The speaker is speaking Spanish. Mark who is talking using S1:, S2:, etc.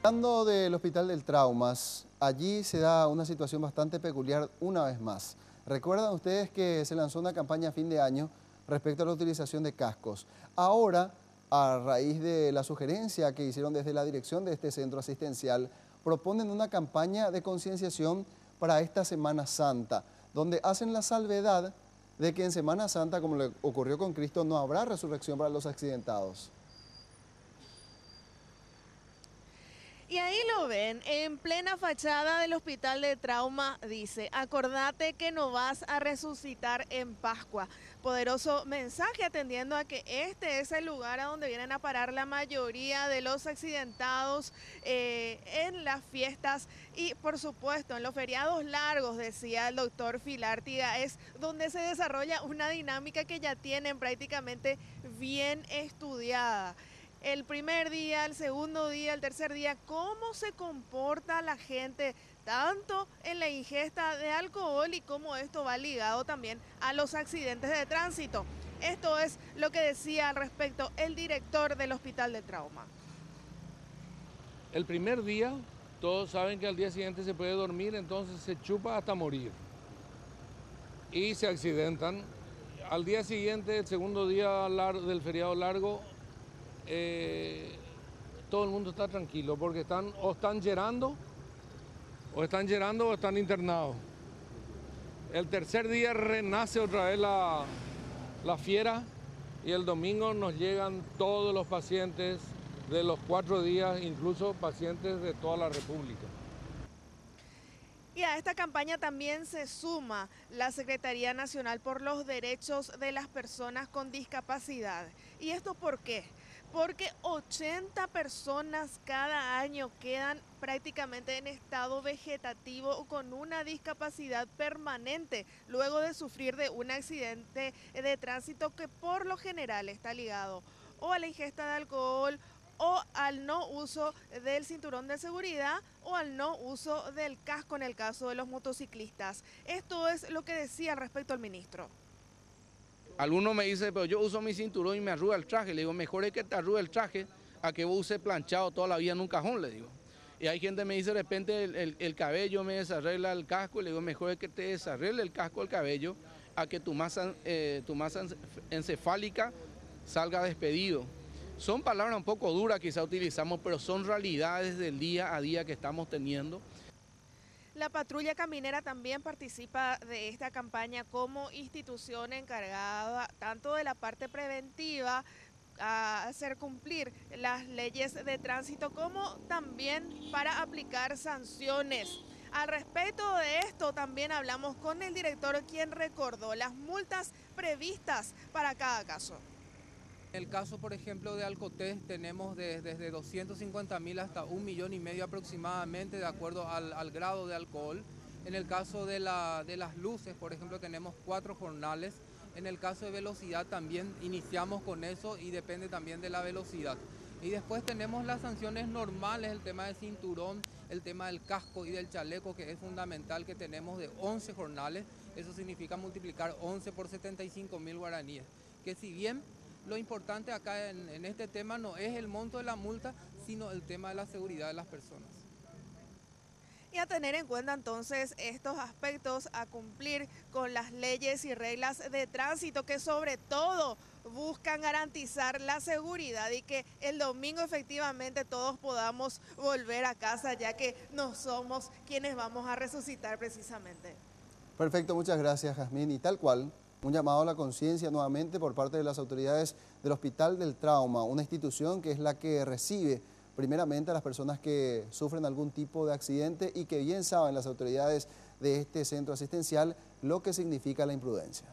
S1: Hablando del Hospital del Traumas, allí se da una situación bastante peculiar una vez más. ¿Recuerdan ustedes que se lanzó una campaña a fin de año respecto a la utilización de cascos? Ahora, a raíz de la sugerencia que hicieron desde la dirección de este centro asistencial, proponen una campaña de concienciación para esta Semana Santa, donde hacen la salvedad de que en Semana Santa, como le ocurrió con Cristo, no habrá resurrección para los accidentados.
S2: Y ahí lo ven, en plena fachada del Hospital de Trauma dice, acordate que no vas a resucitar en Pascua. Poderoso mensaje atendiendo a que este es el lugar a donde vienen a parar la mayoría de los accidentados en las fiestas y por supuesto en los feriados largos, decía el doctor Filártiga, es donde se desarrolla una dinámica que ya tienen prácticamente bien estudiada. El primer día, el segundo día, el tercer día, cómo se comporta la gente, tanto en la ingesta de alcohol y cómo esto va ligado también a los accidentes de tránsito. Esto es lo que decía al respecto el director del Hospital de Trauma.
S3: El primer día, todos saben que al día siguiente se puede dormir, entonces se chupa hasta morir y se accidentan. Al día siguiente, el segundo día del feriado largo, todo el mundo está tranquilo porque están llorando o están internados. El tercer día renace otra vez la fiera y el domingo nos llegan todos los pacientes de los 4 días, incluso pacientes de toda la República.
S2: Y a esta campaña también se suma la Secretaría Nacional por los Derechos de las Personas con Discapacidad. ¿Y esto por qué? Porque 80 personas cada año quedan prácticamente en estado vegetativo o con una discapacidad permanente luego de sufrir de un accidente de tránsito que por lo general está ligado o a la ingesta de alcohol o al no uso del cinturón de seguridad o al no uso del casco en el caso de los motociclistas. Esto es lo que decía al respecto el ministro.
S4: Algunos me dicen, pero yo uso mi cinturón y me arruga el traje. Le digo, mejor es que te arrugue el traje a que vos uses planchado toda la vida en un cajón, le digo. Y hay gente que me dice, de repente el cabello me desarregla el casco, y le digo, mejor es que te desarregle el casco, el cabello, a que tu masa encefálica salga despedido. Son palabras un poco duras quizá utilizamos, pero son realidades del día a día que estamos teniendo.
S2: La patrulla caminera también participa de esta campaña como institución encargada tanto de la parte preventiva, a hacer cumplir las leyes de tránsito, como también para aplicar sanciones. Al respecto de esto también hablamos con el director, quien recordó las multas previstas para cada caso.
S5: En el caso, por ejemplo, de Alcotés, tenemos desde 250.000 hasta 1,5 millones aproximadamente, de acuerdo al grado de alcohol. En el caso de las luces, por ejemplo, tenemos 4 jornales. En el caso de velocidad también iniciamos con eso y depende también de la velocidad. Y después tenemos las sanciones normales, el tema del cinturón, el tema del casco y del chaleco, que es fundamental, que tenemos de 11 jornales. Eso significa multiplicar 11 por 75.000 guaraníes. Que si bien lo importante acá en este tema no es el monto de la multa, sino el tema de la seguridad de las personas.
S2: Y a tener en cuenta entonces estos aspectos, a cumplir con las leyes y reglas de tránsito que sobre todo buscan garantizar la seguridad y que el domingo efectivamente todos podamos volver a casa, ya que no somos quienes vamos a resucitar precisamente.
S1: Perfecto, muchas gracias, Jazmín. Y tal cual, un llamado a la conciencia nuevamente por parte de las autoridades del Hospital del Trauma, una institución que es la que recibe primeramente a las personas que sufren algún tipo de accidente y que bien saben las autoridades de este centro asistencial lo que significa la imprudencia.